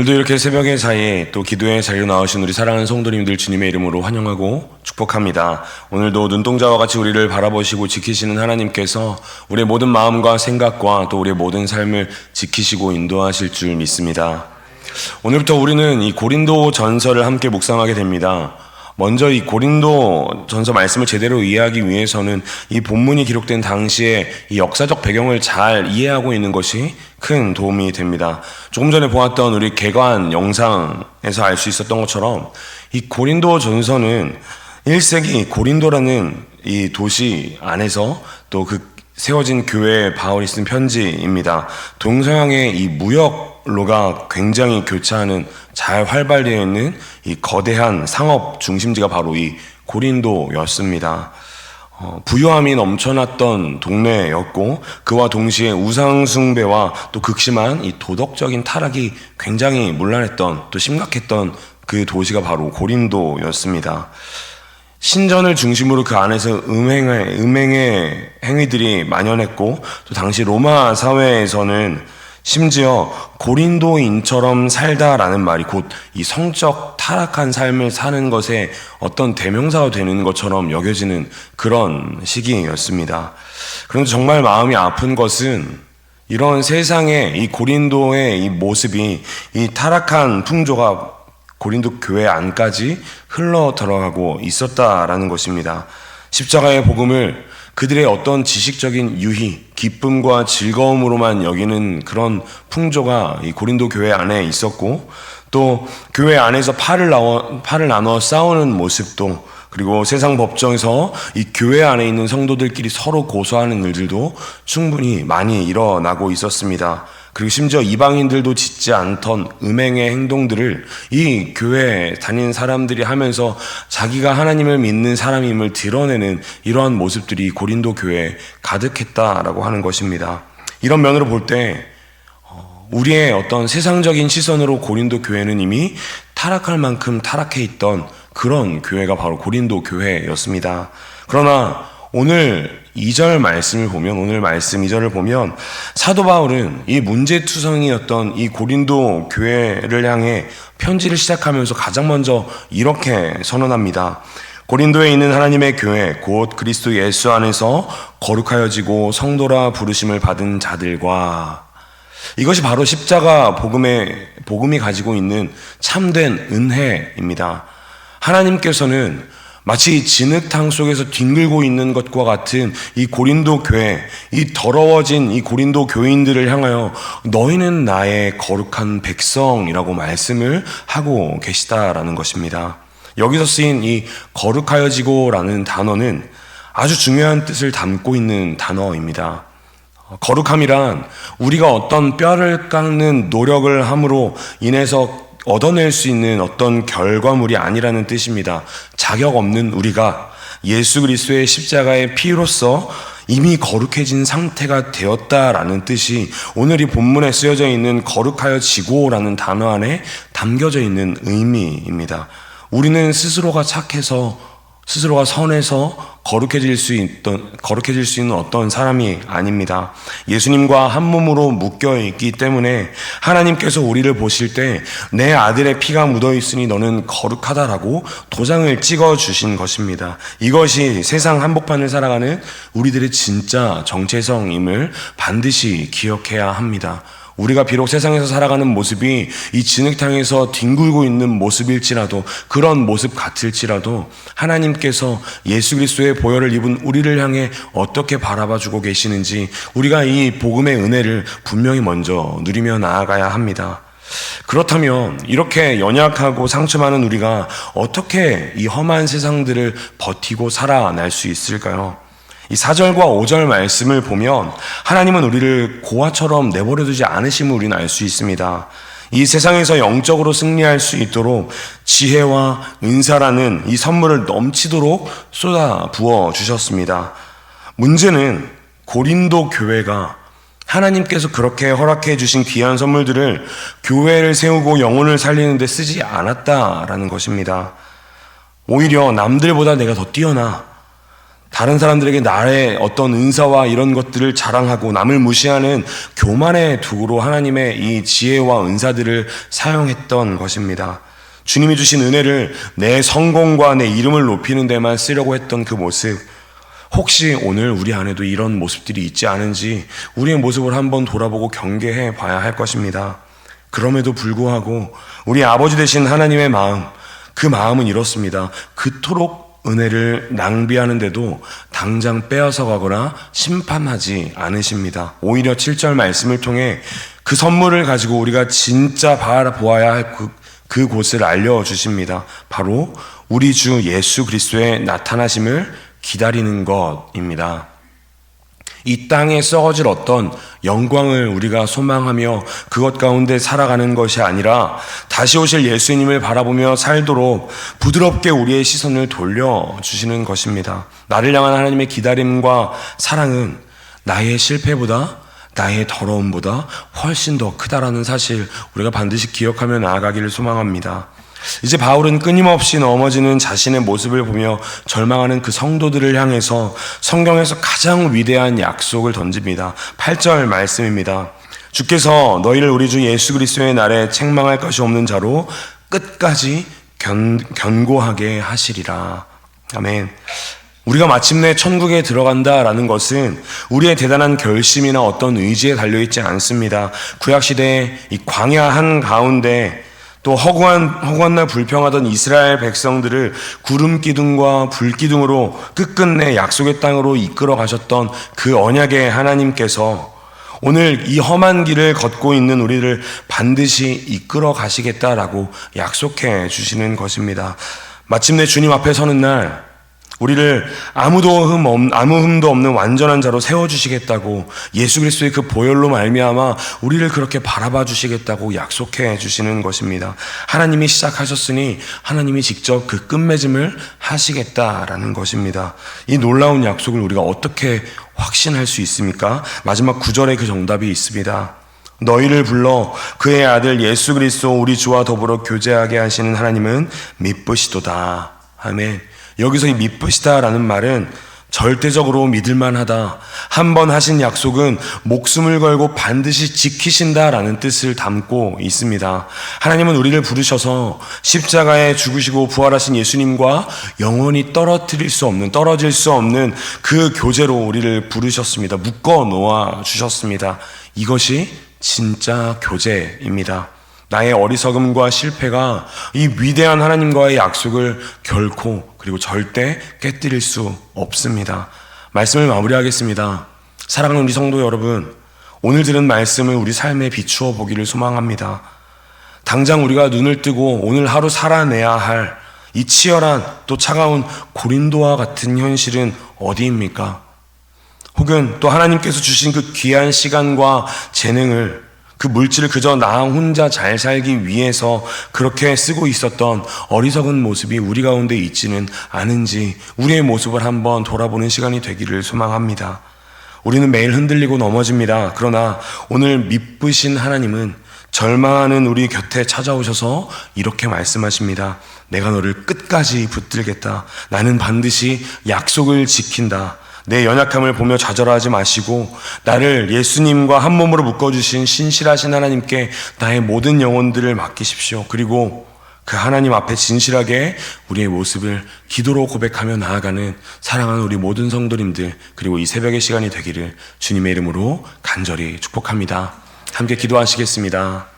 오늘도 이렇게 새벽의 자리에 또 기도의 자리로 나오신 우리 사랑하는 성도님들 주님의 이름으로 환영하고 축복합니다. 오늘도 눈동자와 같이 우리를 바라보시고 지키시는 하나님께서 우리의 모든 마음과 생각과 또 우리의 모든 삶을 지키시고 인도하실 줄 믿습니다. 오늘부터 우리는 이 고린도 전서를 함께 묵상하게 됩니다. 먼저 이 고린도 전서 말씀을 제대로 이해하기 위해서는 이 본문이 기록된 당시에 이 역사적 배경을 잘 이해하고 있는 것이 큰 도움이 됩니다. 조금 전에 보았던 우리 개관 영상에서 알 수 있었던 것처럼 이 고린도 전서는 1세기 고린도라는 이 도시 안에서 또 그 세워진 교회에 바울이 쓴 편지입니다. 동서양의 이 무역로가 굉장히 교차하는 잘 활발되어 있는 이 거대한 상업 중심지가 바로 이 고린도였습니다. 부유함이 넘쳐났던 동네였고 그와 동시에 우상숭배와 또 극심한 이 도덕적인 타락이 굉장히 문란했던 또 심각했던 그 도시가 바로 고린도였습니다. 신전을 중심으로 그 안에서 음행의 행위들이 만연했고 또 당시 로마 사회에서는 심지어 고린도인처럼 살다라는 말이 곧 이 성적 타락한 삶을 사는 것에 어떤 대명사가 되는 것처럼 여겨지는 그런 시기였습니다. 그런데 정말 마음이 아픈 것은 이런 세상의 이 고린도의 이 모습이 이 타락한 풍조가 고린도 교회 안까지 흘러 들어가고 있었다라는 것입니다. 십자가의 복음을 그들의 어떤 지식적인 유희, 기쁨과 즐거움으로만 여기는 그런 풍조가 이 고린도 교회 안에 있었고 또 교회 안에서 팔을 나눠 싸우는 모습도 그리고 세상 법정에서 이 교회 안에 있는 성도들끼리 서로 고소하는 일들도 충분히 많이 일어나고 있었습니다. 그리고 심지어 이방인들도 짓지 않던 음행의 행동들을 이 교회에 다니는 사람들이 하면서 자기가 하나님을 믿는 사람임을 드러내는 이러한 모습들이 고린도 교회에 가득했다라고 하는 것입니다. 이런 면으로 볼 때 우리의 어떤 세상적인 시선으로 고린도 교회는 이미 타락할 만큼 타락해 있던 그런 교회가 바로 고린도 교회였습니다. 그러나 오늘 2절 말씀을 보면 오늘 말씀 2절을 보면 사도 바울은 이 문제투성이었던 이 고린도 교회를 향해 편지를 시작하면서 가장 먼저 이렇게 선언합니다. 고린도에 있는 하나님의 교회 곧 그리스도 예수 안에서 거룩하여지고 성도라 부르심을 받은 자들과 이것이 바로 십자가 복음이 가지고 있는 참된 은혜입니다. 하나님께서는 마치 진흙탕 속에서 뒹굴고 있는 것과 같은 이 고린도 교회, 이 더러워진 이 고린도 교인들을 향하여 너희는 나의 거룩한 백성이라고 말씀을 하고 계시다라는 것입니다. 여기서 쓰인 이 거룩하여지고라는 단어는 아주 중요한 뜻을 담고 있는 단어입니다. 거룩함이란 우리가 어떤 뼈를 깎는 노력을 함으로 인해서 얻어낼 수 있는 어떤 결과물이 아니라는 뜻입니다. 자격 없는 우리가 예수 그리스도의 십자가의 피로써 이미 거룩해진 상태가 되었다라는 뜻이 오늘 이 본문에 쓰여져 있는 거룩하여지고라는 단어 안에 담겨져 있는 의미입니다. 우리는 스스로가 착해서 스스로가 선해서 거룩해질 수 있는 어떤 사람이 아닙니다. 예수님과 한 몸으로 묶여 있기 때문에 하나님께서 우리를 보실 때 내 아들의 피가 묻어 있으니 너는 거룩하다라고 도장을 찍어 주신 것입니다. 이것이 세상 한복판을 살아가는 우리들의 진짜 정체성임을 반드시 기억해야 합니다. 우리가 비록 세상에서 살아가는 모습이 이 진흙탕에서 뒹굴고 있는 모습일지라도 그런 모습 같을지라도 하나님께서 예수 그리스도의 보혈을 입은 우리를 향해 어떻게 바라봐주고 계시는지 우리가 이 복음의 은혜를 분명히 먼저 누리며 나아가야 합니다. 그렇다면 이렇게 연약하고 상처 많은 우리가 어떻게 이 험한 세상들을 버티고 살아날 수 있을까요? 이 4절과 5절 말씀을 보면 하나님은 우리를 고아처럼 내버려두지 않으심을 우리는 알 수 있습니다. 이 세상에서 영적으로 승리할 수 있도록 지혜와 은사라는 이 선물을 넘치도록 쏟아 부어 주셨습니다. 문제는 고린도 교회가 하나님께서 그렇게 허락해 주신 귀한 선물들을 교회를 세우고 영혼을 살리는 데 쓰지 않았다라는 것입니다. 오히려 남들보다 내가 더 뛰어나 다른 사람들에게 나의 어떤 은사와 이런 것들을 자랑하고 남을 무시하는 교만의 도구로 하나님의 이 지혜와 은사들을 사용했던 것입니다. 주님이 주신 은혜를 내 성공과 내 이름을 높이는 데만 쓰려고 했던 그 모습, 혹시 오늘 우리 안에도 이런 모습들이 있지 않은지 우리의 모습을 한번 돌아보고 경계해 봐야 할 것입니다. 그럼에도 불구하고 우리 아버지 되신 하나님의 마음, 그 마음은 이렇습니다. 그토록 은혜를 낭비하는데도 당장 빼앗아 가거나 심판하지 않으십니다. 오히려 7절 말씀을 통해 그 선물을 가지고 우리가 진짜 바라보아야 할 그 곳을 알려주십니다. 바로 우리 주 예수 그리스도의 나타나심을 기다리는 것입니다. 이 땅에 썩어질 어떤 영광을 우리가 소망하며 그것 가운데 살아가는 것이 아니라 다시 오실 예수님을 바라보며 살도록 부드럽게 우리의 시선을 돌려주시는 것입니다. 나를 향한 하나님의 기다림과 사랑은 나의 실패보다, 나의 더러움보다 훨씬 더 크다라는 사실 우리가 반드시 기억하며 나아가기를 소망합니다. 이제 바울은 끊임없이 넘어지는 자신의 모습을 보며 절망하는 그 성도들을 향해서 성경에서 가장 위대한 약속을 던집니다. 8절 말씀입니다. 주께서 너희를 우리 주 예수 그리스도의 날에 책망할 것이 없는 자로 끝까지 견고하게 하시리라. 아멘. 우리가 마침내 천국에 들어간다라는 것은 우리의 대단한 결심이나 어떤 의지에 달려있지 않습니다. 구약시대의 이 광야 한가운데 또 허구한 날 불평하던 이스라엘 백성들을 구름 기둥과 불 기둥으로 끝끝내 약속의 땅으로 이끌어 가셨던 그 언약의 하나님께서 오늘 이 험한 길을 걷고 있는 우리를 반드시 이끌어 가시겠다라고 약속해 주시는 것입니다. 마침내 주님 앞에 서는 날 우리를 아무 흠도 없는 완전한 자로 세워주시겠다고 예수 그리스도의 그 보혈로 말미암아 우리를 그렇게 바라봐 주시겠다고 약속해 주시는 것입니다. 하나님이 시작하셨으니 하나님이 직접 그 끝맺음을 하시겠다라는 것입니다. 이 놀라운 약속을 우리가 어떻게 확신할 수 있습니까? 마지막 9절에 그 정답이 있습니다. 너희를 불러 그의 아들 예수 그리스도 우리 주와 더불어 교제하게 하시는 하나님은 미쁘시도다. 아멘. 여기서 이 미쁘시다라는 말은 절대적으로 믿을만하다. 한 번 하신 약속은 목숨을 걸고 반드시 지키신다라는 뜻을 담고 있습니다. 하나님은 우리를 부르셔서 십자가에 죽으시고 부활하신 예수님과 영원히 떨어질 수 없는 그 교제로 우리를 부르셨습니다. 묶어 놓아 주셨습니다. 이것이 진짜 교제입니다. 나의 어리석음과 실패가 이 위대한 하나님과의 약속을 결코 그리고 절대 깨뜨릴 수 없습니다. 말씀을 마무리하겠습니다. 사랑하는 우리 성도 여러분, 오늘 들은 말씀을 우리 삶에 비추어 보기를 소망합니다. 당장 우리가 눈을 뜨고 오늘 하루 살아내야 할 이 치열한 또 차가운 고린도와 같은 현실은 어디입니까? 혹은 또 하나님께서 주신 그 귀한 시간과 재능을 그 물질을 그저 나 혼자 잘 살기 위해서 그렇게 쓰고 있었던 어리석은 모습이 우리 가운데 있지는 않은지 우리의 모습을 한번 돌아보는 시간이 되기를 소망합니다. 우리는 매일 흔들리고 넘어집니다. 그러나 오늘 미쁘신 하나님은 절망하는 우리 곁에 찾아오셔서 이렇게 말씀하십니다. 내가 너를 끝까지 붙들겠다. 나는 반드시 약속을 지킨다. 내 연약함을 보며 좌절하지 마시고 나를 예수님과 한 몸으로 묶어주신 신실하신 하나님께 나의 모든 영혼들을 맡기십시오. 그리고 그 하나님 앞에 진실하게 우리의 모습을 기도로 고백하며 나아가는 사랑하는 우리 모든 성도님들, 그리고 이 새벽의 시간이 되기를 주님의 이름으로 간절히 축복합니다. 함께 기도하시겠습니다.